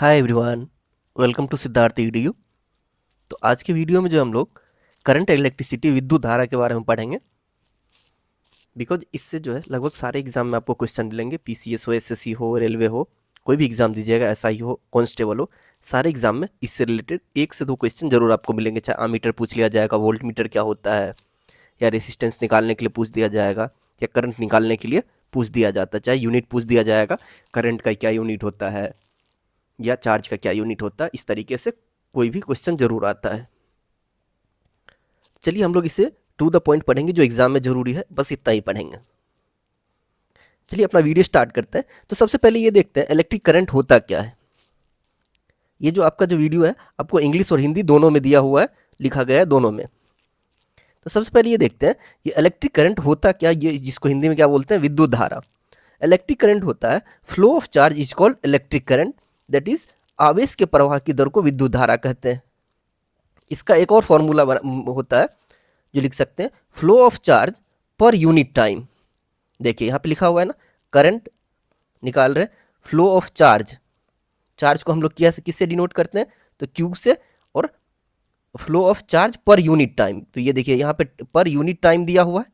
Hi everyone, welcome to Siddharth EDU. तो आज के वीडियो में जो हम लोग करंट इलेक्ट्रिसिटी विद्युत धारा के बारे में पढ़ेंगे। बिकॉज इससे जो है लगभग सारे एग्जाम में आपको क्वेश्चन मिलेंगे। पीसीएस हो, एसएससी हो, रेलवे हो, कोई भी एग्जाम दीजिएगा, एसआई हो, कांस्टेबल हो, सारे एग्जाम में इससे रिलेटेड एक से दो क्वेश्चन जरूर आपको मिलेंगे। चाहे आमीटर पूछ लिया जाएगा, वोल्ट मीटर क्या होता है, या रेसिस्टेंस निकालने के लिए पूछ दिया जाएगा, या करंट निकालने के लिए पूछ दिया जाता है, चाहे यूनिट पूछ दिया जाएगा, करंट का क्या यूनिट होता है या चार्ज का क्या यूनिट होता है। इस तरीके से कोई भी क्वेश्चन जरूर आता है। चलिए हम लोग इसे टू द पॉइंट पढ़ेंगे, जो एग्जाम में जरूरी है, बस इतना ही पढ़ेंगे। चलिए अपना वीडियो स्टार्ट करते हैं। तो सबसे पहले ये देखते हैं इलेक्ट्रिक करंट होता क्या है। ये जो आपका जो वीडियो है आपको इंग्लिश और हिंदी दोनों में दिया हुआ है, लिखा गया है दोनों में। तो सबसे पहले ये देखते हैं ये इलेक्ट्रिक करंट होता क्या, ये जिसको हिंदी में क्या बोलते हैं, विद्युत धारा। इलेक्ट्रिक करंट होता है flow of charge is called electric current, that is आवेश के प्रवाह की दर को विद्युत धारा कहते हैं। इसका एक और फॉर्मूला होता है जो लिख सकते हैं, flow of charge per unit time. देखिए यहाँ पे लिखा हुआ है ना, करंट निकाल रहे, फ्लो ऑफ चार्ज, चार्ज को हम लोग किससे डिनोट करते हैं, तो क्यू से, और flow of charge per unit time. तो ये देखिए यहाँ पे पर यूनिट टाइम दिया हुआ है,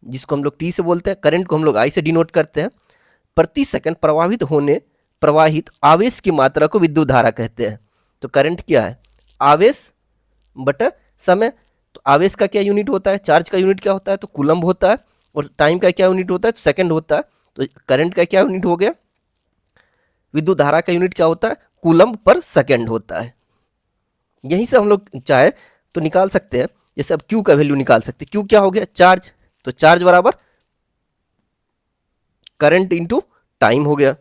जिसको हम लोग टी से बोलते हैं। करंट को हम लोग आई से डिनोट करते हैं। प्रति सेकंड प्रवाहित आवेश की मात्रा को विद्युत धारा कहते हैं। तो करंट क्या है, आवेश बटा समय। तो आवेश का क्या यूनिट होता है, चार्ज का यूनिट क्या होता है, तो कूलम्ब होता है, और टाइम का क्या यूनिट होता है, तो सेकंड होता है। तो करंट का क्या यूनिट हो गया, विद्युत धारा का यूनिट क्या होता है, कूलम्ब पर सेकंड होता है। यहीं से हम लोग चाहे तो निकाल सकते हैं, जैसे अब क्यू का वैल्यू निकाल सकते हैं। क्यू क्या हो गया, चार्ज, तो चार्ज बराबर करंट इंटू टाइम हो गया।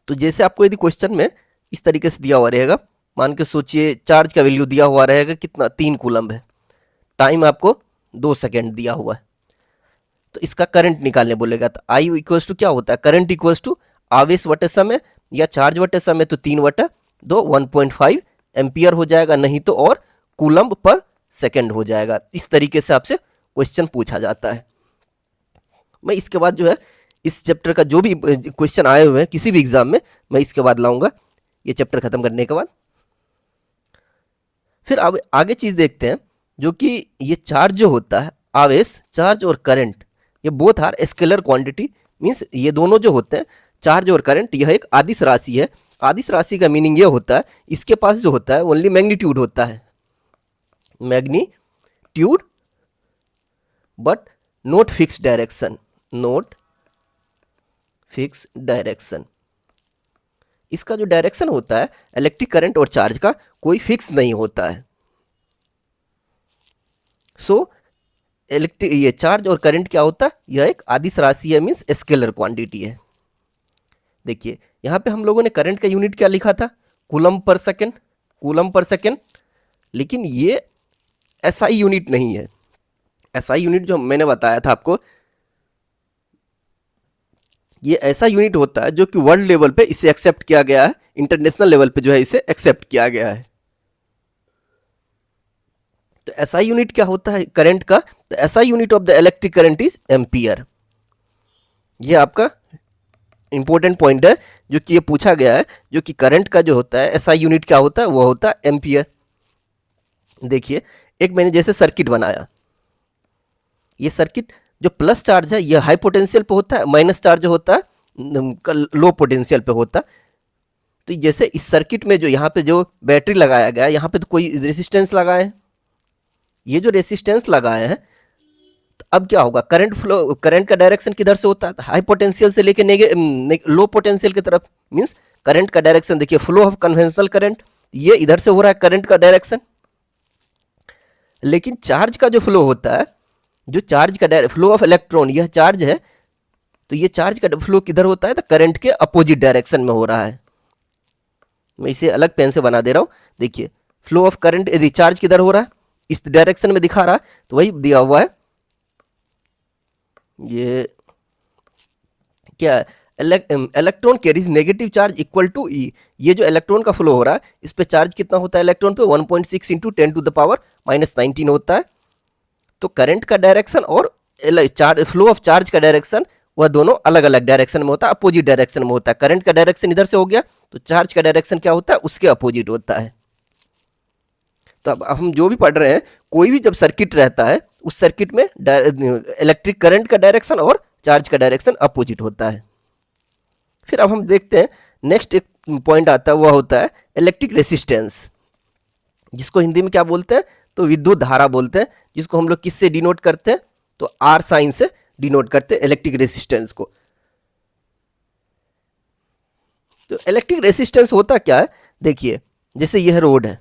तो जैसे आपको यदि क्वेश्चन में इस तरीके से दिया हुआ रहेगा, मान के सोचिए चार्ज का वैल्यू दिया हुआ रहेगा कितना, 3 कूलम्ब है, टाइम आपको 2 सेकेंड दिया हुआ है, तो इसका करंट निकालने बोलेगा। तो आई इक्वल्स टू क्या होता है, करंट इक्वल्स टू आवेश वटे समय या चार्ज वटे समय, तो 3/2 1.5 एम्पियर हो जाएगा, नहीं तो और कूलम्ब पर सेकेंड हो जाएगा। इस तरीके से आपसे क्वेश्चन पूछा जाता है। मैं इसके बाद जो है इस चैप्टर का जो भी क्वेश्चन आए हुए हैं किसी भी एग्जाम में, मैं इसके बाद लाऊंगा, ये चैप्टर खत्म करने के बाद। फिर अब आगे चीज देखते हैं, जो कि ये चार्ज जो होता है, आवेश, चार्ज और करंट, ये both are scalar quantity. Means ये दोनों जो होते हैं, चार्ज और करंट, यह एक आदिश राशि है। आदिश राशि का मीनिंग ये होता है, इसके पास जो होता है ओनली मैग्नीट्यूड होता है, magnitude, but note fix direction, note fix direction. इसका जो डायरेक्शन होता है इलेक्ट्रिक करंट और चार्ज का, कोई फिक्स नहीं होता है। सो इलेक्ट्रिक, ये चार्ज और करंट क्या होता है, यह एक आदिश राशि है, मीन्स स्केलर क्वांटिटी है। देखिए यहाँ पे हम लोगों ने करंट का यूनिट क्या लिखा था, कूलम्ब पर सेकेंड, कूलम्ब पर सेकेंड, लेकिन ये एसआई यूनिट नहीं है। एसआई यूनिट जो मैंने बताया था आपको, ये ऐसा यूनिट होता है जो कि वर्ल्ड लेवल पे इसे एक्सेप्ट किया गया है, इंटरनेशनल लेवल पे जो है इसे एक्सेप्ट किया गया है। तो एसआई यूनिट क्या होता है करंट का, तो SI unit of the electric current is ampere. ये आपका इंपॉर्टेंट पॉइंट है जो कि ये पूछा गया है, जो कि करंट का जो होता है एसआई यूनिट क्या होता है, वो होता है एम्पियर। देखिए एक मैंने जैसे सर्किट बनाया, ये सर्किट जो प्लस चार्ज है ये हाई पोटेंशियल पे होता है, माइनस चार्ज होता है लो पोटेंशियल पे होता है। तो जैसे इस सर्किट में जो यहाँ पे जो बैटरी लगाया गया है, यहाँ पे तो कोई रेसिस्टेंस लगाए हैं, ये जो रेसिस्टेंस लगाए हैं, तो अब क्या होगा, करंट फ्लो, करंट का डायरेक्शन किधर से होता है, हाई पोटेंशियल से लेके लो पोटेंशियल की तरफ। मीन्स करंट का डायरेक्शन देखिए, फ्लो ऑफ कन्वेंशनल करंट, ये इधर से हो रहा है करंट का डायरेक्शन। लेकिन चार्ज का जो फ्लो होता है, जो चार्ज का फ्लो ऑफ इलेक्ट्रॉन, यह चार्ज है, तो ये चार्ज का फ्लो किधर होता है, तो करंट के अपोजिट डायरेक्शन में हो रहा है। मैं इसे अलग पेन से बना दे रहा हूँ। देखिए फ्लो ऑफ करंट, यदि चार्ज किधर हो रहा है, इस डायरेक्शन में दिखा रहा है, तो वही दिया हुआ है। ये क्या है, electron carries negative charge equal to E. ये जो इलेक्ट्रॉन का फ्लो हो रहा है, इस पे चार्ज कितना होता है इलेक्ट्रॉन पे, 1.6 इंटू 10⁻⁻19 होता है। तो करंट का डायरेक्शन और चार्ज, फ्लो ऑफ चार्ज का डायरेक्शन वह दोनों अलग अलग डायरेक्शन में होता है, अपोजिट डायरेक्शन में होता है। करंट का डायरेक्शन इधर से हो गया तो चार्ज का डायरेक्शन क्या होता है, उसके अपोजिट होता है। तो अब हम जो भी पढ़ रहे हैं, कोई भी जब सर्किट रहता है उस सर्किट में इलेक्ट्रिक करंट का डायरेक्शन और चार्ज का डायरेक्शन अपोजिट होता है। फिर अब हम देखते हैं नेक्स्ट एक पॉइंट आता है, वह होता है इलेक्ट्रिक रेसिस्टेंस, जिसको हिंदी में क्या बोलते हैं, तो विद्युत धारा बोलते हैं, जिसको हम लोग किससे डिनोट करते हैं, तो आर साइन से डिनोट करते हैं इलेक्ट्रिक रेसिस्टेंस को। तो इलेक्ट्रिक रेसिस्टेंस होता क्या है, देखिए जैसे यह रोड है,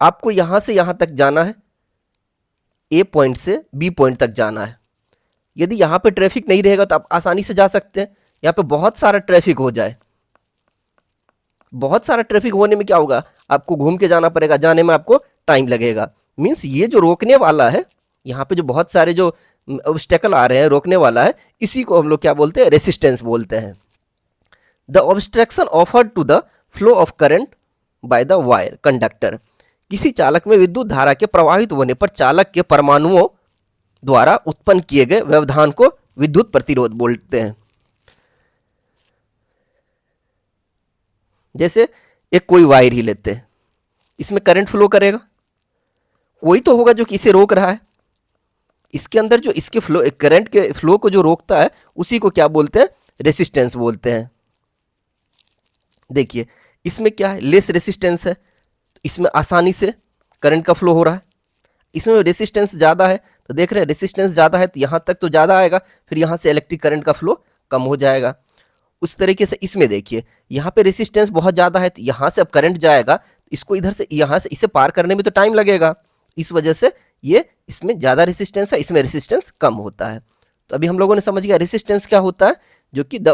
आपको यहां से यहां तक जाना है, ए पॉइंट से बी पॉइंट तक जाना है। यदि यहां पे ट्रैफिक नहीं रहेगा तो आप आसानी से जा सकते हैं। यहां पे बहुत सारा ट्रैफिक हो जाए, बहुत सारा ट्रैफिक होने में क्या होगा, आपको घूम के जाना पड़ेगा, जाने में आपको टाइम लगेगा। मीन्स ये जो रोकने वाला है, यहाँ पे जो बहुत सारे जो ऑब्स्टेकल आ रहे हैं, रोकने वाला है, इसी को हम लोग क्या बोलते हैं, रेसिस्टेंस बोलते हैं। The obstruction offered to the flow of current by the wire conductor, किसी चालक में विद्युत धारा के प्रवाहित होने पर चालक के परमाणुओं द्वारा उत्पन्न किए गए व्यवधान को विद्युत प्रतिरोध बोलते हैं। जैसे एक कोई वायर ही लेते हैं, इसमें करंट फ्लो करेगा, कोई तो होगा जो कि इसे रोक रहा है। इसके अंदर जो इसके फ्लो, करंट के फ्लो को जो रोकता है, उसी को क्या बोलते हैं, रेसिस्टेंस बोलते हैं। देखिए इसमें क्या है, लेस रेसिस्टेंस है, इसमें आसानी से करंट का फ्लो हो रहा है। इसमें रेसिस्टेंस ज़्यादा है, तो देख रहे हैं रेसिस्टेंस ज़्यादा है तो यहाँ तक तो ज़्यादा आएगा, फिर यहाँ से इलेक्ट्रिक करंट का फ्लो कम हो जाएगा। उस तरीके से इसमें देखिए, यहाँ पे रेसिस्टेंस बहुत ज़्यादा है तो यहाँ से अब करंट जाएगा, इसको इधर से यहाँ से इसे पार करने में तो टाइम लगेगा, इस वजह से ये इसमें ज़्यादा रेसिस्टेंस है, इसमें रेसिस्टेंस कम होता है। तो अभी हम लोगों ने समझ गया रेसिस्टेंस क्या होता है, जो कि the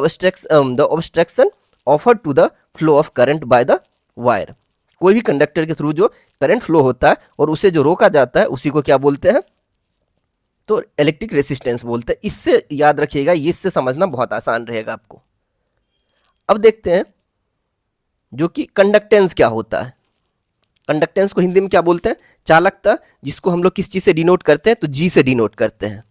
obstruction offered to the flow of current by the wire, कोई भी कंडक्टर के थ्रू जो करंट फ्लो होता है और उसे जो रोका जाता है, उसी को क्या बोलते हैं, तो इलेक्ट्रिक रेसिस्टेंस बोलते हैं। इससे याद रखिएगा, ये इससे समझना बहुत आसान रहेगा आपको। अब देखते हैं जो कि कंडक्टेंस क्या होता है। कंडक्टेंस को हिंदी में क्या बोलते हैं, चालकता, जिसको हम लोग किस चीज़ से डिनोट करते हैं, तो जी से डिनोट करते हैं।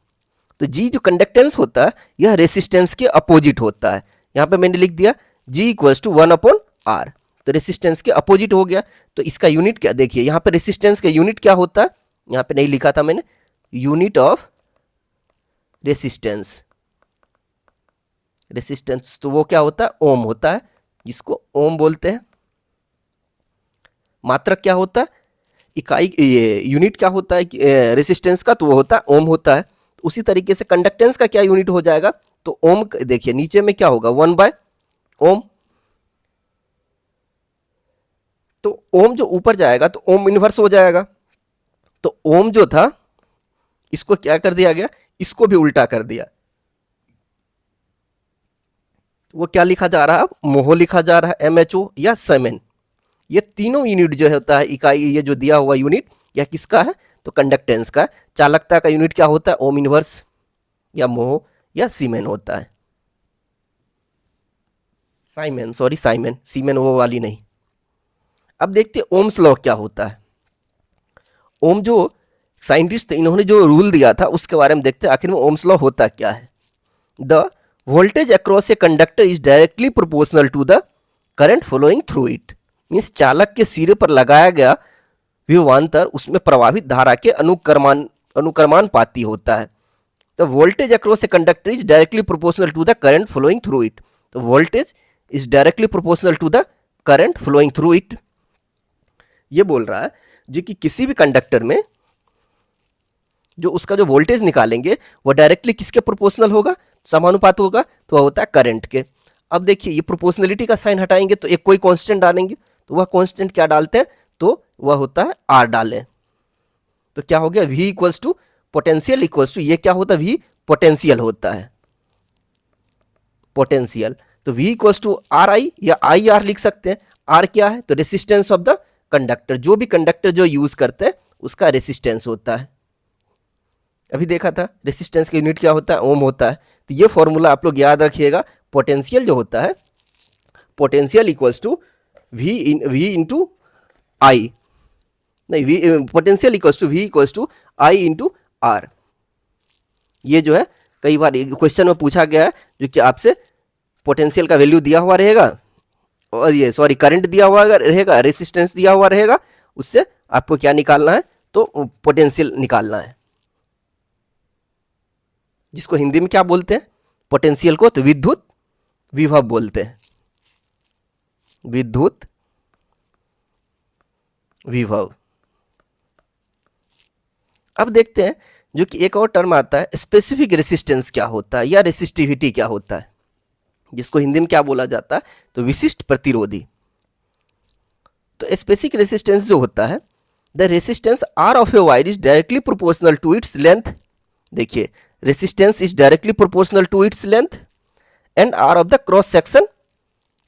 तो जी जो कंडक्टेंस होता है, यह रेसिस्टेंस के अपोजिट होता है। यहाँ पे मैंने लिख दिया जी इक्वल्स टू 1/R, तो रेसिस्टेंस के अपोजिट हो गया। तो इसका यूनिट क्या, देखिए यहाँ पे रेसिस्टेंस का यूनिट क्या होता है, यहाँ पे नहीं लिखा था मैंने, यूनिट ऑफ रेसिस्टेंस, रेसिस्टेंस तो वो क्या होता है, ओम होता है, जिसको ओम बोलते हैं। मात्रक क्या होता है, इकाई, ये यूनिट क्या होता है रेसिस्टेंस का, तो वो होता है ओम होता है। तो उसी तरीके से कंडक्टेंस का क्या यूनिट हो जाएगा, तो ओम, देखिए नीचे में क्या होगा, 1/ओम। तो ओम जो ऊपर जाएगा तो ओम इन्वर्स हो जाएगा। तो ओम जो था इसको क्या कर दिया गया, इसको भी उल्टा कर दिया। वो क्या लिखा जा रहा है, मोहो लिखा जा रहा है, MHO या सेमेन। ये तीनों यूनिट जो होता है, इकाई, ये जो दिया हुआ यूनिट यह किसका है, तो कंडक्टेंस का। चालकता का यूनिट क्या होता है, ओम इनवर्स या मोहो या सीमेन होता है, साइमेन, सॉरी साइमेन, सीमेन वो वाली नहीं। अब देखते हैं ओम्स लॉ क्या होता है। ओम जो साइंटिस्ट थे, इन्होंने जो रूल दिया था उसके बारे में देखते हैं आखिर में ओम्स लॉ होता क्या है। The voltage across a conductor is directly proportional to the current flowing through it, means चालक के सिरे पर लगाया गया विभवांतर उसमें प्रवाहित धारा के अनुक्रमानुपाती होता है। तो voltage across a conductor is directly proportional to the current flowing through it, तो voltage is directly proportional to the current flowing through it. ये बोल रहा है जो कि किसी भी कंडक्टर में जो उसका जो वोल्टेज निकालेंगे वो डायरेक्टली किसके प्रोपोर्शनल होगा, समानुपात होगा, तो वह होता है करंट के। अब देखिए ये प्रोपोर्शनलिटी का साइन हटाएंगे तो एक कोई कांस्टेंट डालेंगे, तो वह कांस्टेंट क्या डालते हैं, तो वह होता है आर डालें। तो क्या हो गया, V equals to potential equals to, ये क्या होता है, V पोटेंशियल होता है, पोटेंशियल। तो V इक्वल्स टू RI या IR लिख सकते हैं। R क्या है, तो रेसिस्टेंस ऑफ द कंडक्टर, जो भी कंडक्टर जो यूज करते हैं उसका रेसिस्टेंस होता है। अभी देखा था रेसिस्टेंस का यूनिट क्या होता है, ओम होता है। तो ये फॉर्मूला आप लोग याद रखिएगा। पोटेंशियल जो होता है, potential equals to V into I, नहीं V, potential equals to V equals to I into R, ये जो है कई बार क्वेश्चन में पूछा गया है जो कि आपसे पोटेंशियल का वैल्यू दिया हुआ रहेगा, और ये सॉरी करंट दिया हुआ रहेगा, रेसिस्टेंस दिया हुआ रहेगा, उससे आपको क्या निकालना है, तो पोटेंशियल निकालना है, जिसको हिंदी में क्या बोलते हैं, पोटेंशियल को तो विद्युत विभव बोलते हैं, विद्युत विभव। अब देखते हैं जो कि एक और टर्म आता है स्पेसिफिक रेसिस्टेंस क्या होता है या रेसिस्टिविटी क्या होता है, जिसको हिंदी में क्या बोला जाता है, तो विशिष्ट प्रतिरोधी। तो स्पेसिफिक रेसिस्टेंस जो होता है, the resistance R of a wire is directly proportional to its length. देखिए resistance is directly proportional to its length and R of the cross section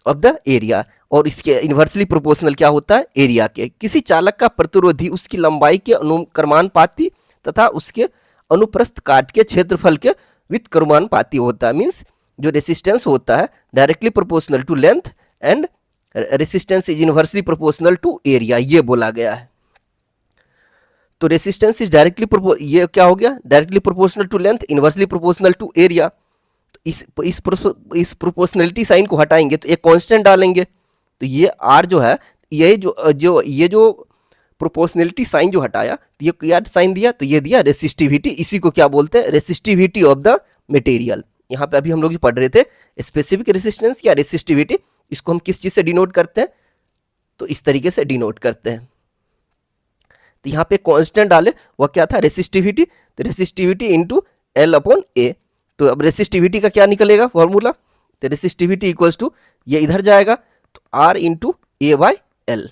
of the area, और इसके इन्वर्सली प्रोपोर्शनल क्या होता है, area के। किसी चालक का प्रतिरोधी उसकी लंबाई के अनुक्रमानुपाती तथा उसके अनुप्रस्थ काट के क्षेत्रफल के व्युत्क्रमानुपाती होता है। मीन्स जो रेसिस्टेंस होता है directly proportional to length and resistance is inversely proportional to area, ये बोला गया है। तो रेसिस्टेंस इज डायरेक्टली ये क्या हो गया, directly proportional to length, inversely proportional to area. तो इस प्रोपोर्शनलिटी साइन को हटाएंगे तो एक कांस्टेंट डालेंगे, तो ये आर जो है, ये जो प्रोपोर्शनलिटी साइन जो हटाया, तो ये क्या साइन दिया, तो ये दिया रेसिस्टिविटी। इसी को क्या बोलते हैं, रेसिस्टिविटी ऑफ द मटेरियल। यहाँ पे अभी हम लोग पढ़ रहे थे स्पेसिफिक रेसिस्टेंस या रेसिस्टिविटी, इसको हम किस चीज से डिनोट करते हैं, तो इस तरीके से डिनोट करते हैं। तो यहाँ पे कांस्टेंट डाले, वह क्या था, रेसिस्टिविटी, तो रेसिस्टिविटी इंटू एल अपॉन ए। तो अब रेसिस्टिविटी का क्या निकलेगा फॉर्मूला, तो रेसिस्टिविटी इक्वल्स टू ये इधर जाएगा, तो R into A by L,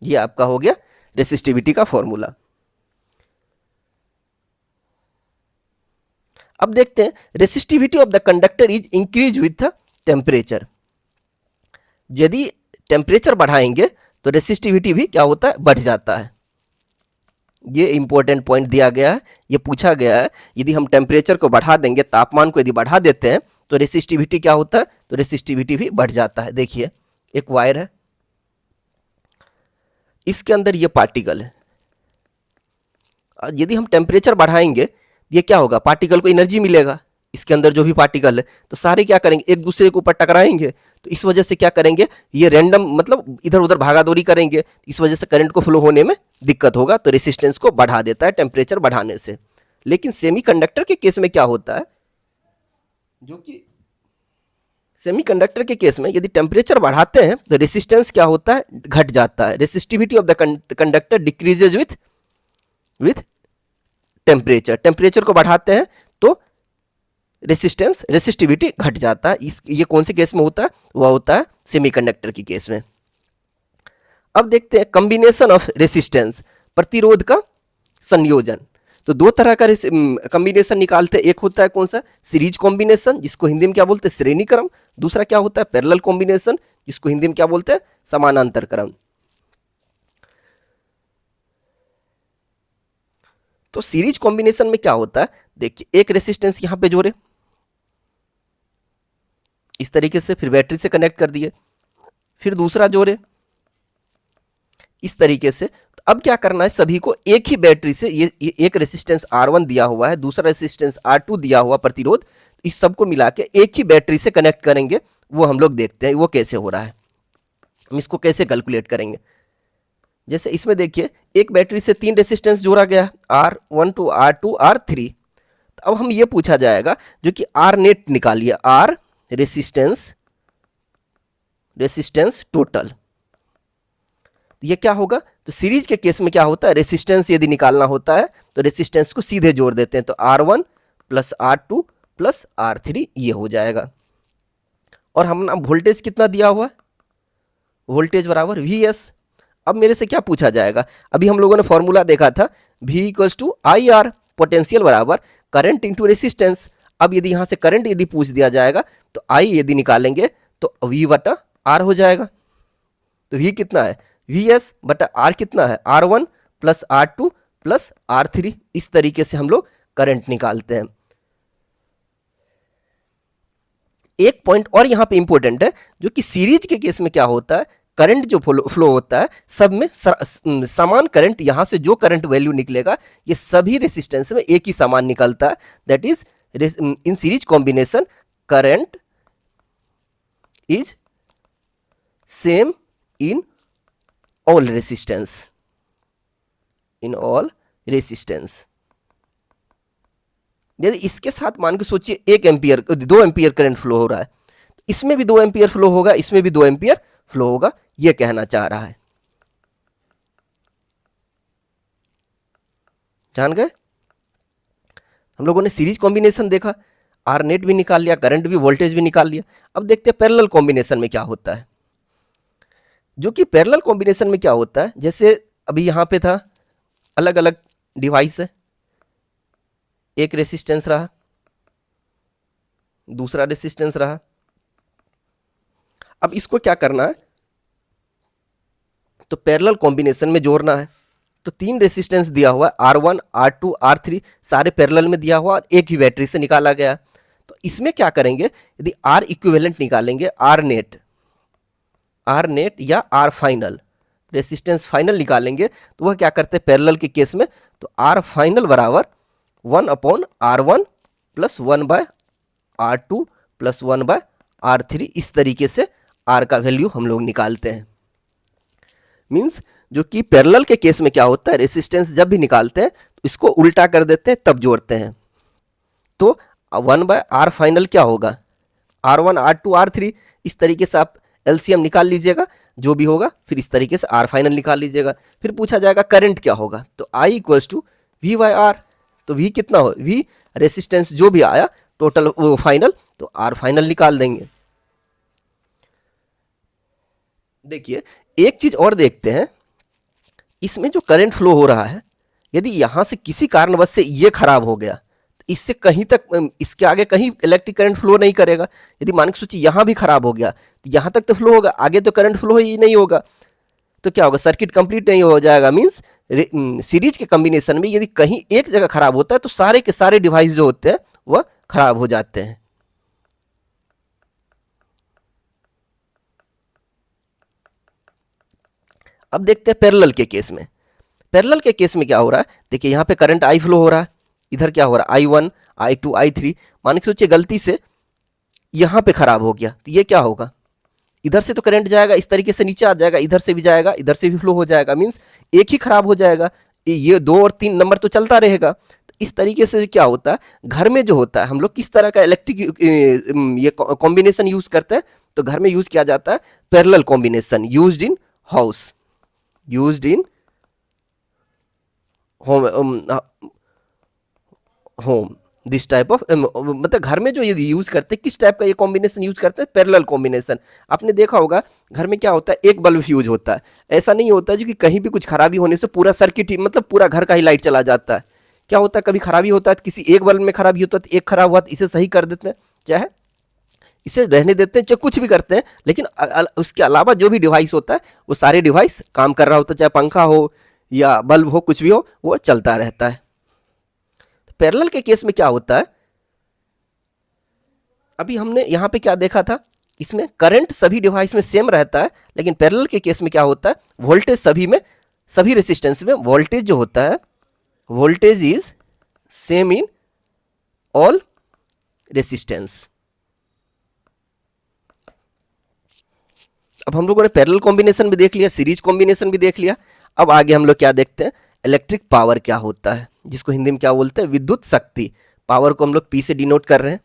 ये आपका हो गया रेसिस्टिविटी का फॉर्मूला। अब देखते हैं resistivity of the conductor is increase with the temperature. यदि टेम्परेचर बढ़ाएंगे तो रेसिस्टिविटी भी क्या होता है, बढ़ जाता है। ये इंपॉर्टेंट पॉइंट दिया गया है, ये पूछा गया है, यदि हम टेम्परेचर को बढ़ा देंगे, तापमान को यदि बढ़ा देते हैं तो रेसिस्टिविटी क्या होता है, तो रेसिस्टिविटी भी बढ़ जाता है। देखिए एक वायर है, इसके अंदर ये पार्टिकल है, यदि हम टेम्परेचर बढ़ाएंगे ये क्या होगा, पार्टिकल को एनर्जी मिलेगा। इसके अंदर जो भी पार्टिकल है तो सारे क्या करेंगे, एक दूसरे के ऊपर टकराएंगे, तो इस वजह से क्या करेंगे, ये रैंडम मतलब इधर उधर भागादौड़ी करेंगे, इस वजह से करंट को फ्लो होने में दिक्कत होगा, तो रेसिस्टेंस को बढ़ा देता है टेम्परेचर बढ़ाने से। लेकिन सेमीकंडक्टर के केस में क्या होता है, जो कि सेमीकंडक्टर के केस में यदि टेम्परेचर बढ़ाते हैं तो रेसिस्टेंस क्या होता है, घट जाता है। Resistivity of the conductor decreases with temperature, temperature को बढ़ाते हैं तो रेसिस्टिविटी घट जाता है। ये कौन से केस में होता है, वह होता है सेमीकंडक्टर की केस में। अब देखते हैं कॉम्बिनेशन ऑफ रेसिस्टेंस, प्रतिरोध का संयोजन। तो दो तरह का कॉम्बिनेशन निकालते हैं, एक होता है कौन सा, सीरीज कॉम्बिनेशन, जिसको हिंदी में क्या बोलते हैं, श्रेणी क्रम। दूसरा क्या होता है, पैरेलल कॉम्बिनेशन, जिसको हिंदी में क्या बोलते हैं, समानांतर क्रम। तो सीरीज कॉम्बिनेशन में क्या होता है, देखिए एक रेसिस्टेंस यहां पे जोड़े इस तरीके से, फिर बैटरी से कनेक्ट कर दिए, फिर दूसरा जोड़े इस तरीके से। तो अब क्या करना है, सभी को एक ही बैटरी से, ये एक रेसिस्टेंस R1 दिया हुआ है, दूसरा रेसिस्टेंस R2 दिया हुआ प्रतिरोध, इस सब को मिला के एक ही बैटरी से कनेक्ट करेंगे। वो हम लोग देखते हैं वो कैसे हो रहा है, हम इसको कैसे कैलकुलेट करेंगे। जैसे इसमें देखिए एक बैटरी से 3 रेसिस्टेंस जोड़ा गया, R1 to R2 R3। तो अब हम ये पूछा जाएगा जो कि R नेट निकालिए, R रेसिस्टेंस टोटल, ये क्या होगा, तो सीरीज के केस में क्या होता है, रेसिस्टेंस यदि निकालना होता है तो रेसिस्टेंस को सीधे जोड़ देते हैं, तो R1 plus R2 plus R3 ये हो जाएगा। और हम ना वोल्टेज कितना दिया हुआ है, वोल्टेज बराबर Vs। अब मेरे से क्या पूछा जाएगा, अभी हम लोगों ने फॉर्मूला देखा था V equals to I R, potential बराबर करंट इंटू रेसिस्टेंस। अब यदि यहाँ से करंट यदि पूछ दिया जाएगा तो I यदि निकालेंगे तो V बटा R हो जाएगा। तो V कितना है, Vs बटा R कितना है, R1 plus R2 plus R3। इस तरीके से हम लोग करंट निकालते हैं। एक पॉइंट और यहाँ पे इंपॉर्टेंट है, जो कि सीरीज के केस में क्या होता है, करंट जो फ्लो होता है सब में समान करंट, यहां से जो करंट वैल्यू निकलेगा ये सभी रेसिस्टेंस में एक ही समान निकलता है। That is in series combination current is same in all resistance, in all resistance. यदि इसके साथ मान के सोचिए 1 एम्पियर 2 एम्पियर करंट फ्लो हो रहा है, इसमें भी 2 एम्पियर फ्लो होगा, इसमें भी 2 एम्पियर फ्लो होगा, यह कहना चाह रहा है। जान गए? हम लोगों ने सीरीज कॉम्बिनेशन देखा, आर नेट भी निकाल लिया, करंट भी, वोल्टेज भी निकाल लिया। अब देखते हैं पैरेलल कॉम्बिनेशन में क्या होता है। जो कि पैरेलल कॉम्बिनेशन में क्या होता है, जैसे अभी यहां पे था अलग अलग डिवाइस है, एक रेसिस्टेंस रहा, दूसरा रेसिस्टेंस रहा। अब इसको क्या करना है, तो पैरेलल कॉम्बिनेशन में जोड़ना है। तो 3 रेसिस्टेंस दिया हुआ है, R1 R2 R3 सारे पैरेलल में दिया हुआ और एक ही बैटरी से निकाला गया। तो इसमें क्या करेंगे, यदि R इक्विवेलेंट निकालेंगे, R नेट या R फाइनल, रेसिस्टेंस फाइनल निकालेंगे, तो वह क्या करते हैं पैरेलल के केस में, तो R फाइनल बराबर 1/R1 plus 1/R2 plus 1/R3, इस तरीके से R का वैल्यू हम लोग निकालते हैं। मीन्स जो कि पैरेलल के केस में क्या होता है, रेसिस्टेंस जब भी निकालते हैं तो इसको उल्टा कर देते हैं तब जोड़ते हैं। तो 1/R फाइनल क्या होगा, R1 R2 R3, इस तरीके से आप एलसीएम निकाल लीजिएगा, जो भी होगा फिर इस तरीके से R फाइनल निकाल लीजिएगा। फिर पूछा जाएगा करंट क्या होगा, तो I = V/R। तो V कितना हो, V रेसिस्टेंस जो भी आया टोटल वो फाइनल, तो R फाइनल निकाल देंगे। देखिए एक चीज और देखते हैं, इसमें जो करंट फ्लो हो रहा है, यदि यहां से किसी कारणवश से ये खराब हो गया, तो इससे कहीं तक, इसके आगे कहीं इलेक्ट्रिक करंट फ्लो नहीं करेगा। यदि मान के सोचिए यहां भी खराब हो गया, तो यहां तक तो फ्लो होगा, आगे तो करंट फ्लो ही नहीं होगा, तो क्या होगा, सर्किट कंप्लीट नहीं हो जाएगा। मीन्स सीरीज के कॉम्बिनेशन में यदि कहीं एक जगह खराब होता है तो सारे के सारे डिवाइस जो होते हैं वह खराब हो जाते हैं। अब देखते हैं पैरेलल के केस में। पैरेलल के केस में क्या हो रहा है, देखिए यहाँ पे करंट I फ्लो हो रहा है, इधर क्या हो रहा है I1 I2 I3। मान के सोचिए गलती से यहाँ पे खराब हो गया, तो ये क्या होगा, इधर से तो करंट जाएगा, इस तरीके से नीचे आ जाएगा, इधर से भी जाएगा, इधर से भी फ्लो हो जाएगा। मीन्स एक ही खराब हो जाएगा, ये 2 और 3 नंबर तो चलता रहेगा। तो इस तरीके से क्या होता है, घर में जो होता है, हम लोग किस तरह का इलेक्ट्रिक ये कॉम्बिनेशन यूज करते हैं, तो घर में यूज किया जाता है parallel combination, used in house, used in home this type of, मतलब घर में जो ये यूज करते हैं, किस टाइप का ये कॉम्बिनेशन यूज करते हैं, पैरेलल कॉम्बिनेशन। आपने देखा होगा घर में क्या होता है, एक बल्ब फ्यूज होता है, ऐसा नहीं होता है जो कि कहीं भी कुछ खराबी होने से पूरा सर्किट ही, मतलब पूरा घर का ही लाइट चला जाता है। क्या होता है, कभी खराबी होता है तो किसी एक बल्ब में खराबी होता है, तो एक खराब हुआ तो इसे सही कर देते हैं, चाहे इसे रहने देते हैं, चाहे कुछ भी करते हैं, लेकिन उसके अलावा जो भी डिवाइस होता है वो सारे डिवाइस काम कर रहा होता है, चाहे पंखा हो या बल्ब हो, कुछ भी हो, वो चलता रहता है। पैरेलल के केस में क्या होता है, अभी हमने यहाँ पे क्या देखा था, इसमें करंट सभी डिवाइस में सेम रहता है, लेकिन पैरेलल के केस में क्या होता है, वोल्टेज सभी में, सभी रेसिस्टेंस में वोल्टेज जो होता है, voltage is same in all resistance. अब हम लोगों ने पैरेलल कॉम्बिनेशन भी देख लिया, सीरीज कॉम्बिनेशन भी देख लिया। अब आगे हम लोग क्या देखते हैं, इलेक्ट्रिक पावर क्या होता है, जिसको हिंदी में क्या बोलते हैं, विद्युत शक्ति। पावर को हम लोग P से डिनोट कर रहे हैं।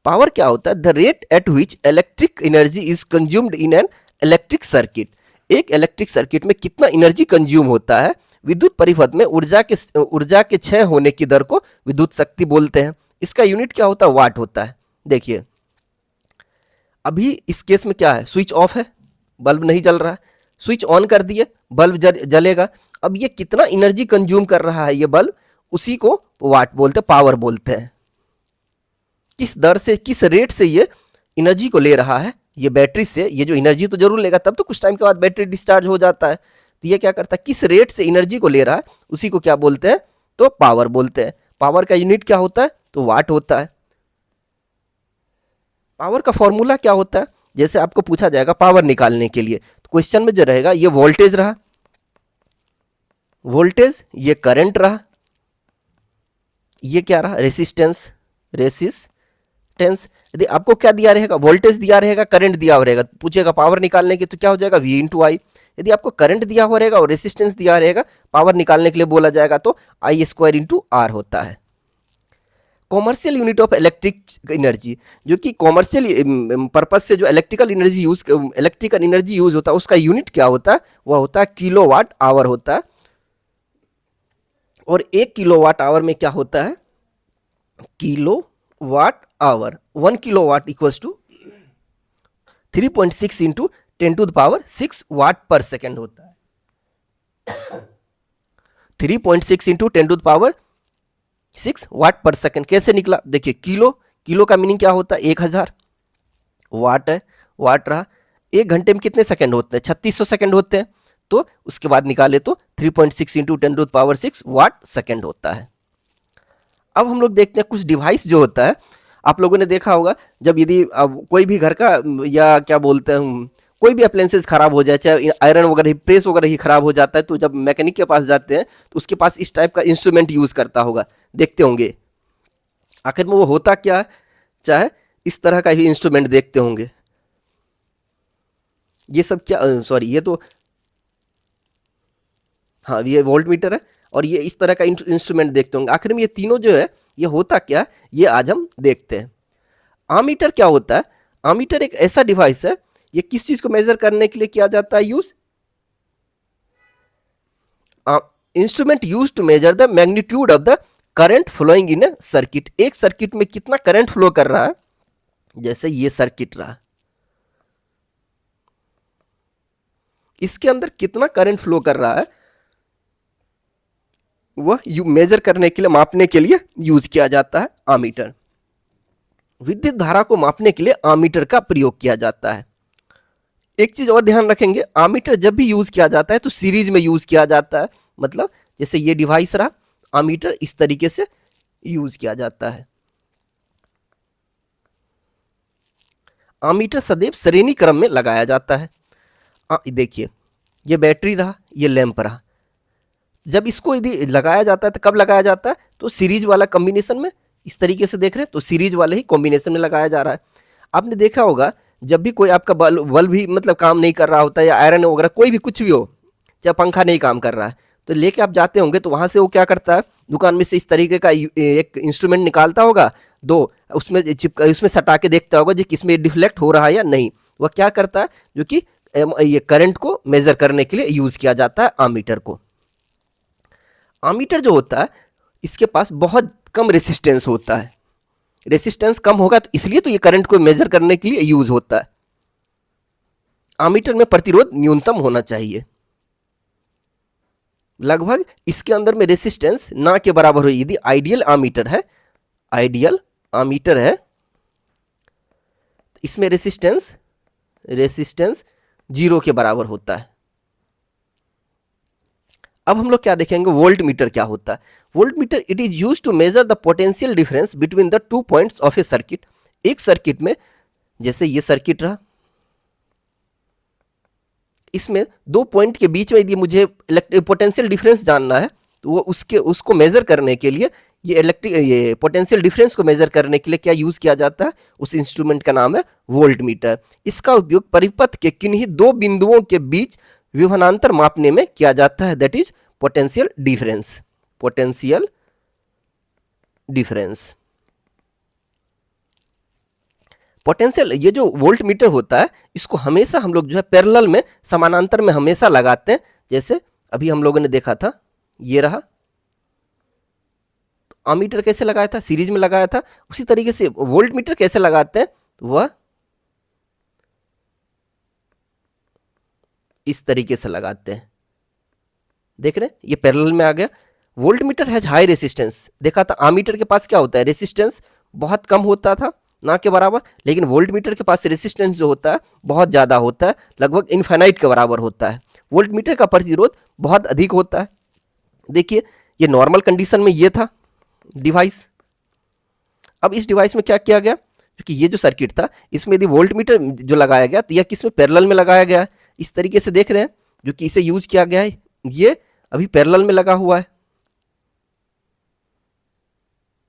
पावर क्या होता है, the rate at which electric energy is consumed in an electric circuit. एक इलेक्ट्रिक सर्किट में कितना एनर्जी कंज्यूम होता है, विद्युत परिपथ में ऊर्जा के क्षय होने की दर को विद्युत शक्ति बोलते हैं। इसका यूनिट क्या होता है, वाट होता है। देखिए अभी इस केस में क्या है, स्विच ऑफ है, बल्ब नहीं जल रहा है, स्विच ऑन कर दिए, बल्ब जलेगा। अब ये कितना एनर्जी कंज्यूम कर रहा है ये बल्ब, उसी को वाट बोलते हैं, पावर बोलते हैं। किस दर से, किस रेट से ये एनर्जी को ले रहा है, ये बैटरी से ये जो एनर्जी तो जरूर लेगा, तब तो कुछ टाइम के बाद बैटरी डिस्चार्ज हो जाता है। तो ये क्या करता है, किस रेट से एनर्जी को ले रहा है, उसी को क्या बोलते हैं, तो पावर बोलते हैं। पावर का यूनिट क्या होता है, तो वाट होता है। पावर का फॉर्मूला क्या होता है, जैसे आपको पूछा जाएगा पावर निकालने के लिए, तो क्वेश्चन में जो रहेगा ये वोल्टेज रहा, वोल्टेज, ये करंट रहा, ये क्या रहा, रेसिस्टेंस, रेसिस्टेंस। यदि आपको क्या दिया रहेगा, वोल्टेज दिया रहेगा, करंट दिया हुआ रहेगा, पूछेगा पावर निकालने की तो क्या हो जाएगा, V इंटू आई। यदि आपको करंट दिया हुआ रहेगा और रेसिस्टेंस दिया रहेगा, पावर निकालने के लिए बोला जाएगा तो आई स्क्वायर इंटू आर होता है। Commercial unit of electric energy, जो कि कॉमर्शियल पर्पज से जो इलेक्ट्रिकल एनर्जी यूज होता है उसका यूनिट क्या होता है, वह होता है किलोवाट आवर होता है। और 1 किलोवाट आवर में क्या होता है, kilowatt hour, 1 kilowatt equals to 3.6 into 10⁻6 watt पर सेकेंड होता है। 3.6 इंटू 10⁻6 वाट पर सेकेंड कैसे निकला, देखिए किलो का मीनिंग क्या होता है, 1000, वाट है, वाट रहा, 1 घंटे में कितने सेकंड होते हैं, 3600 सेकंड होते हैं, तो उसके बाद निकाले तो 3.6 इंटू 10⁻6 वाट सेकंड होता है। अब हम लोग देखते हैं कुछ डिवाइस जो होता है, आप लोगों ने देखा होगा जब यदि अब कोई भी घर का या क्या बोलते हैं कोई भी अप्लायंसेस खराब हो जाए, चाहे आयरन वगैरह ही, प्रेस वगैरह ही खराब हो जाता है, तो जब मैकेनिक के पास जाते हैं तो उसके पास इस टाइप का इंस्ट्रूमेंट यूज करता होगा, देखते होंगे। आखिर में वो होता क्या है, चाहे इस तरह का भी इंस्ट्रूमेंट देखते होंगे। ये सब क्या, सॉरी ये तो, हाँ ये वोल्ट मीटर है और ये इस तरह का इंस्ट्रूमेंट देखते होंगे। आखिर में ये तीनों जो है ये होता क्या, ये आज हम देखते हैं। आमीटर क्या होता है, आमीटर एक ऐसा डिवाइस है, ये किस चीज को मेजर करने के लिए किया जाता है use, instrument use to measure the magnitude of the current flowing in a circuit. एक सर्किट में कितना करंट फ्लो कर रहा है, जैसे ये सर्किट रहा, इसके अंदर कितना करंट फ्लो कर रहा है, वह मेजर करने के लिए, मापने के लिए यूज किया जाता है आमीटर। विद्युत धारा को मापने के लिए आमीटर का प्रयोग किया जाता है। एक चीज और ध्यान रखेंगे, आमीटर जब भी यूज किया जाता है तो सीरीज में यूज किया जाता है, मतलब जैसे ये डिवाइस रहा, आमीटर इस तरीके से यूज किया जाता है। आमीटर सदैव श्रेणी क्रम में लगाया जाता है। देखिए ये बैटरी रहा, ये लैंप रहा, जब इसको यदि लगाया जाता है तो कब लगाया जाता है, तो सीरीज वाला कॉम्बिनेशन में, इस तरीके से देख रहे हैं तो सीरीज वाले ही कॉम्बिनेशन में लगाया जा रहा है। आपने देखा होगा जब भी कोई आपका बल्ब भी मतलब काम नहीं कर रहा होता है, या आयरन वगैरह कोई भी कुछ भी हो, चाहे पंखा नहीं काम कर रहा है, तो लेके आप जाते होंगे तो वहां से वो क्या करता है, दुकान में से इस तरीके का एक इंस्ट्रूमेंट निकालता होगा, दो उसमें उसमें सटा के देखता होगा जी किसमें डिफ्लेक्ट हो रहा है या नहीं। वह क्या करता है, जो कि ये करंट को मेजर करने के लिए यूज किया जाता है आमीटर को। आमीटर जो होता है इसके पास बहुत कम रेसिस्टेंस होता है, रेसिस्टेंस कम होगा तो इसलिए तो ये करंट को मेजर करने के लिए यूज होता है। आमीटर में प्रतिरोध न्यूनतम होना चाहिए, लगभग इसके अंदर में रेसिस्टेंस ना के बराबर हो। यदि आइडियल आमीटर है, आइडियल आमीटर है, इसमें रेसिस्टेंस 0 के बराबर होता है। अब हम लोग क्या देखेंगे, वोल्ट मीटर क्या होता है। Volt meter it is used to measure the potential difference between the 2 points of a circuit. एक सर्किट में, जैसे ये सर्किट रहा, इसमें 2 पॉइंट के बीच में यदि मुझे पोटेंशियल डिफरेंस जानना है तो वो उसको मेजर करने के लिए ये पोटेंशियल डिफरेंस को मेजर करने के लिए क्या यूज किया जाता है, उस इंस्ट्रूमेंट का नाम है वोल्ट मीटर। इसका उपयोग परिपथ के किन्हीं 2 बिंदुओं के बीच विभवांतर मापने में किया जाता है, that is potential difference. Potential difference, potential, ये जो वोल्ट मीटर होता है इसको हमेशा हम लोग जो है पैरेलल में, समानांतर में हमेशा लगाते हैं। जैसे अभी हम लोगों ने देखा था, ये रहा, तो अमीटर कैसे लगाया था, सीरीज में लगाया था, उसी तरीके से वोल्ट मीटर कैसे लगाते हैं, वह इस तरीके से लगाते हैं। देख रहे हैं, ये पैरेलल में आ गया। Volt meter has high resistance, देखा था आमीटर के पास क्या होता है, रेसिस्टेंस बहुत कम होता था, ना के बराबर, लेकिन वोल्ट मीटर के पास रेसिस्टेंस जो होता है बहुत ज़्यादा होता है, लगभग इनफाइनाइट के बराबर होता है। वोल्ट मीटर का प्रतिरोध बहुत अधिक होता है। देखिए ये नॉर्मल कंडीशन में ये था डिवाइस। अब इस डिवाइस में क्या किया गया, क्योंकि ये जो सर्किट था इसमें यदि वोल्ट मीटर जो लगाया गया तो यह किस में, पैरेलल में लगाया गया है, इस तरीके से देख रहे हैं, जो कि इसे यूज किया गया है, ये अभी पैरेलल में लगा हुआ है।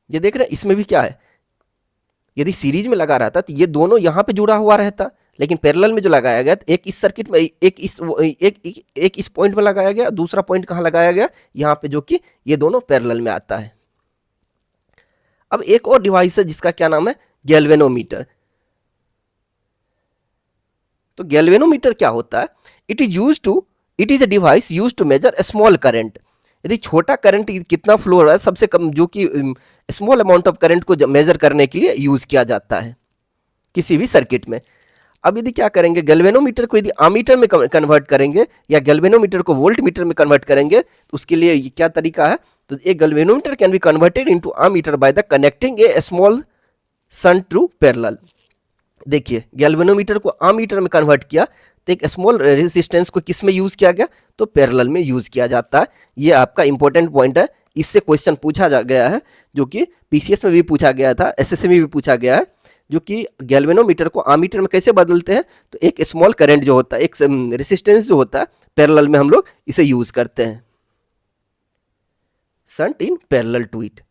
ये देख रहे हैं, इसमें भी क्या है, यदि सीरीज में लगा रहता तो ये दोनों यहाँ पे जुड़ा हुआ रहता, लेकिन पैरेलल में जो लगाया गया, एक इस सर्किट में, एक इस पॉइंट में लगाया गया, दूसरा पॉइंट कहाँ लगाया गया, यहाँ पे, जो कि ये दोनों पैरेलल में आता है। अब एक और डिवाइस है जिसका क्या नाम है, गैल्वेनोमीटर। तो गैल्वेनोमीटर क्या होता है, it is a device use to measure a small current. यदि छोटा करंट कितना फ्लो हो रहा है, सबसे कम, जो कि स्मॉल अमाउंट ऑफ करंट को मेजर करने के लिए यूज किया जाता है किसी भी सर्किट में। अब यदि क्या करेंगे, गैल्वेनोमीटर को यदि आमीटर में कन्वर्ट करेंगे या गैल्वेनोमीटर को वोल्ट मीटर में कन्वर्ट करेंगे, तो उसके लिए क्या तरीका है, तो एक galvanometer can be converted into ammeter by the connecting a small shunt to parallel. देखिए, गैल्वेनोमीटर को आमीटर में कन्वर्ट किया, तो एक स्मॉल रेजिस्टेंस को किस में यूज किया गया, तो पैरेलल में यूज किया जाता है। ये आपका इंपॉर्टेंट पॉइंट है, इससे क्वेश्चन पूछा गया है, जो कि पीसीएस में भी पूछा गया था, एसएससी में भी पूछा गया है, जो कि गैल्वेनोमीटर को आमीटर में कैसे बदलते हैं। तो एक स्मॉल करंट जो होता है, एक रेजिस्टेंस जो होता है, पैरेलल में हम लोग इसे यूज करते हैं, shunt in parallel to it.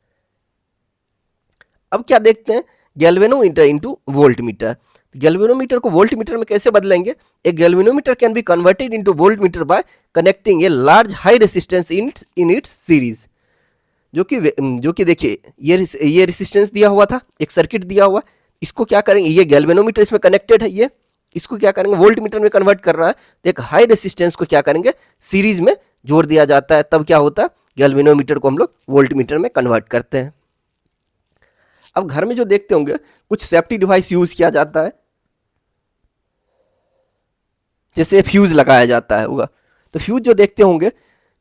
अब क्या देखते हैं, galvanometer into volt meter. Galvanometer को वोल्ट मीटर में कैसे बदलेंगे, एक galvanometer can be converted into volt meter by connecting a large high resistance in its series. जो कि देखिए, ये रेजिस्टेंस दिया हुआ था, एक सर्किट दिया हुआ, इसको क्या करेंगे, ये गैल्वेनोमीटर इसमें कनेक्टेड है, ये इसको क्या करेंगे, वोल्ट मीटर में कन्वर्ट करना है, तो एक हाई रेजिस्टेंस को क्या करेंगे, सीरीज में जोड़ दिया जाता है, तब क्या होता है, गैल्वेनोमीटर को हम लोग वोल्ट मीटर में कन्वर्ट करते हैं। अब घर में जो देखते होंगे, कुछ सेफ्टी डिवाइस यूज किया जाता है, जैसे फ्यूज लगाया जाता है होगा। तो फ्यूज जो देखते होंगे,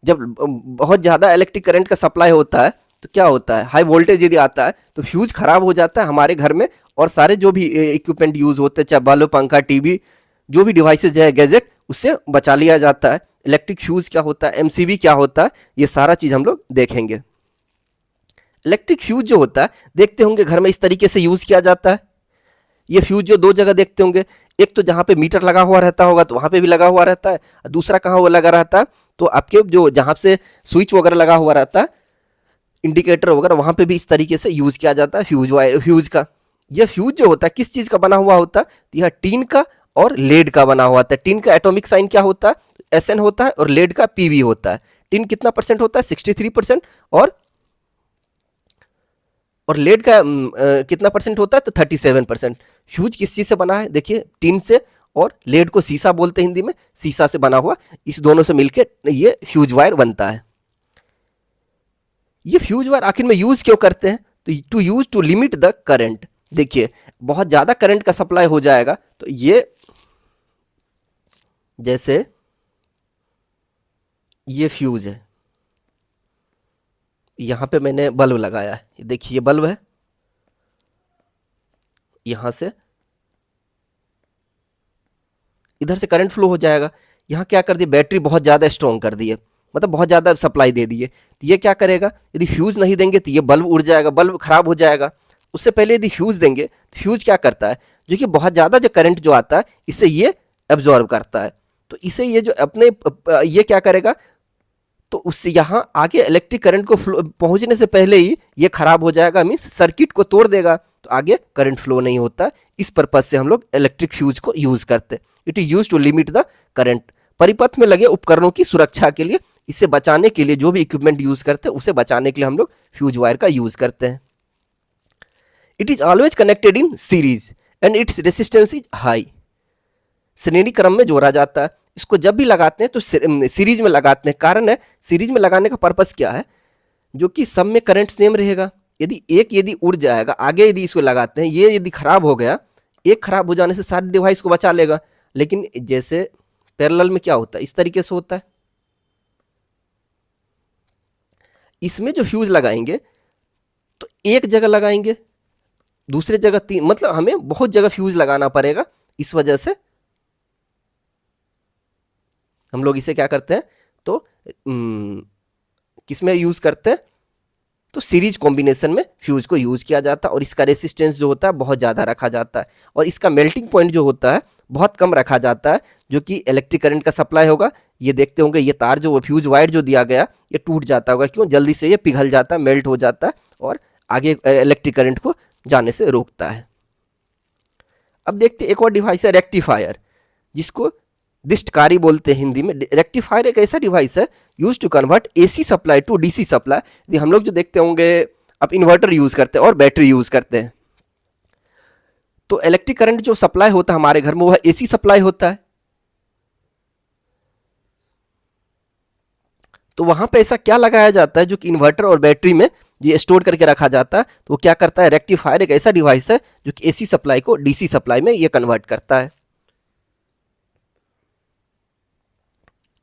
जब बहुत ज़्यादा इलेक्ट्रिक करंट का सप्लाई होता है, तो क्या होता है, हाई वोल्टेज यदि आता है, तो फ्यूज खराब हो जाता है हमारे घर में, और सारे जो भी इक्विपमेंट यूज होते हैं, चाहे बल्ब, पंखा, टीवी, जो भी डिवाइसेज है, गैजेट, उससे बचा लिया जाता है। इलेक्ट्रिक फ्यूज क्या होता है, एमसीबी क्या होता है, ये सारा चीज़ हम लोग देखेंगे। इलेक्ट्रिक फ्यूज जो होता है, देखते होंगे घर में इस तरीके से यूज किया जाता है। ये फ्यूज जो दो जगह देखते होंगे, एक तो जहाँ पे मीटर लगा हुआ रहता होगा, तो वहाँ पे भी लगा हुआ रहता है, दूसरा कहाँ वो लगा रहता है, तो आपके जो जहाँ से स्विच वगैरह लगा हुआ रहता है, इंडिकेटर वगैरह, वहाँ पे भी इस तरीके से यूज किया जाता है फ्यूज का। यह फ्यूज जो होता है किस चीज़ का बना हुआ होता है, यह टीन का और लेड का बना हुआ होता है। टीन का एटॉमिक साइन क्या होता है, SN होता है, और लेड का PV होता है। टीन कितना परसेंट होता है, 63%, और लेड का कितना परसेंट होता है, तो 37%। फ्यूज किस चीज़ से बना है, देखिए, टीन से, और लेड को सीसा बोलते हैं हिंदी में, सीसा से बना हुआ, इस दोनों से मिलके ये फ्यूज वायर बनता है। ये फ्यूज वायर आखिर में यूज क्यों करते हैं, तो टू लिमिट द करंट। देखिए, बहुत ज़्यादा करंट का सप्लाई हो जाएगा, तो ये, जैसे ये फ्यूज है, यहाँ पे मैंने बल्ब लगाया है, देखिए ये बल्ब है, यहाँ से इधर से करंट फ्लो हो जाएगा। यहाँ क्या कर दिया, बैटरी बहुत ज़्यादा स्ट्रॉन्ग कर दी है, मतलब बहुत ज़्यादा सप्लाई दे दी है, तो ये क्या करेगा, यदि फ्यूज़ नहीं देंगे तो ये बल्ब उड़ जाएगा, बल्ब खराब हो जाएगा। उससे पहले यदि फ्यूज़ देंगे, तो फ्यूज़ क्या करता है, जो कि बहुत ज़्यादा जो करंट जो आता है, इससे ये एब्जॉर्ब करता है, तो इसे ये जो अपने ये क्या करेगा, तो उससे यहाँ आगे इलेक्ट्रिक करंट को पहुँचने से पहले ही ये खराब हो जाएगा, मीन्स सर्किट को तोड़ देगा, तो आगे करंट फ्लो नहीं होता। इस पर्पज से हम लोग इलेक्ट्रिक फ्यूज को यूज़ करते हैं। It is use to limit the current, परिपथ में लगे उपकरणों की सुरक्षा के लिए, इससे बचाने के लिए, जो भी इक्विपमेंट यूज़ करते हैं उसे बचाने के लिए हम लोग फ्यूज वायर का यूज़ करते हैं। It is always connected in series and it's resistance is high. श्रेणी क्रम में जोड़ा जाता है, इसको जब भी लगाते हैं तो सीरीज में लगाते हैं। कारण है, सीरीज में लगाने का पर्पस क्या है, जो कि सब में करंट सेम रहेगा। यदि उड़ जाएगा, आगे यदि इसको लगाते हैं, ये यदि खराब हो गया, एक खराब हो जाने से सारे डिवाइस को बचा लेगा। लेकिन जैसे पैरेलल में क्या होता है, इस तरीके से होता है। इसमें जो फ्यूज लगाएंगे तो एक जगह लगाएंगे, दूसरे जगह तीन, मतलब हमें बहुत जगह फ्यूज लगाना पड़ेगा। इस वजह से हम लोग इसे क्या करते हैं, तो किस में यूज करते हैं, तो सीरीज कॉम्बिनेशन में फ्यूज को यूज किया जाता है। और इसका रेसिस्टेंस जो होता है बहुत ज़्यादा रखा जाता है, और इसका मेल्टिंग पॉइंट जो होता है बहुत कम रखा जाता है, जो कि इलेक्ट्रिक करंट का सप्लाई होगा। ये देखते होंगे ये तार जो फ्यूज वायर जो दिया गया ये टूट जाता होगा, क्यों? जल्दी से ये पिघल जाता है, मेल्ट हो जाता है और आगे इलेक्ट्रिक करंट को जाने से रोकता है। अब देखते हैं एक और डिवाइस है रेक्टिफायर, जिसको दिष्टकारी बोलते हैं हिंदी में। रेक्टिफायर एक ऐसा डिवाइस है use to convert AC supply to DC supply. यदि हम लोग जो देखते होंगे अब इन्वर्टर यूज करते हैं और बैटरी यूज करते हैं, तो इलेक्ट्रिक करंट जो सप्लाई होता है हमारे घर में, वह एसी सप्लाई होता है। तो वहां पे ऐसा क्या लगाया जाता है जो कि इन्वर्टर और बैटरी में ये स्टोर करके रखा जाता है, तो वो क्या करता है, रेक्टिफायर एक ऐसा डिवाइस है जो कि एसी सप्लाई को डीसी सप्लाई में ये कन्वर्ट करता है।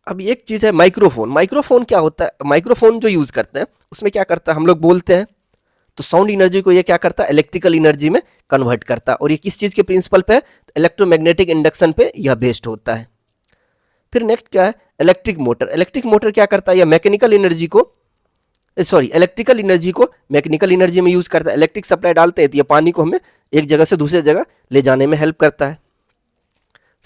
अब एक चीज है माइक्रोफोन। माइक्रोफोन क्या होता है? माइक्रोफोन जो यूज करते हैं उसमें क्या करता है, हम लोग बोलते हैं तो साउंड एनर्जी को ये क्या करता है, इलेक्ट्रिकल एनर्जी में कन्वर्ट करता है। और ये किस चीज के प्रिंसिपल पे है? तो इलेक्ट्रोमैग्नेटिक इंडक्शन पे यह बेस्ड होता है। फिर नेक्स्ट क्या है, इलेक्ट्रिक मोटर। इलेक्ट्रिक मोटर क्या करता है, या मैकेनिकल एनर्जी को इलेक्ट्रिकल एनर्जी को मैकेनिकल एनर्जी में यूज करता है। इलेक्ट्रिक सप्लाई डालते हैं तो ये पानी को हमें एक जगह से दूसरी जगह ले जाने में हेल्प करता है।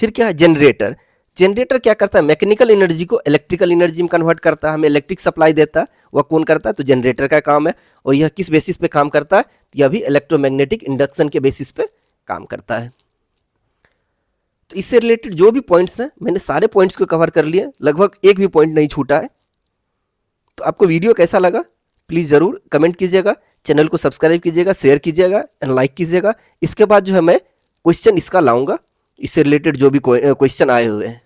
फिर क्या है, जनरेटर। जनरेटर क्या करता है, मैकेनिकल एनर्जी को इलेक्ट्रिकल एनर्जी में कन्वर्ट करता है, हमें इलेक्ट्रिक सप्लाई देता है। वह कौन करता है, तो जनरेटर का काम है। और यह किस बेसिस पे काम करता है, यह भी इलेक्ट्रोमैग्नेटिक इंडक्शन के बेसिस पे काम करता है। तो इससे रिलेटेड जो भी पॉइंट्स हैं मैंने सारे पॉइंट्स को कवर कर लिए, लगभग एक भी पॉइंट नहीं छूटा है। तो आपको वीडियो कैसा लगा प्लीज़ ज़रूर कमेंट कीजिएगा, चैनल को सब्सक्राइब कीजिएगा, शेयर कीजिएगा एंड लाइक कीजिएगा। इसके बाद जो है मैं क्वेश्चन इसका लाऊंगा, इससे रिलेटेड जो भी क्वेश्चन आए हुए हैं।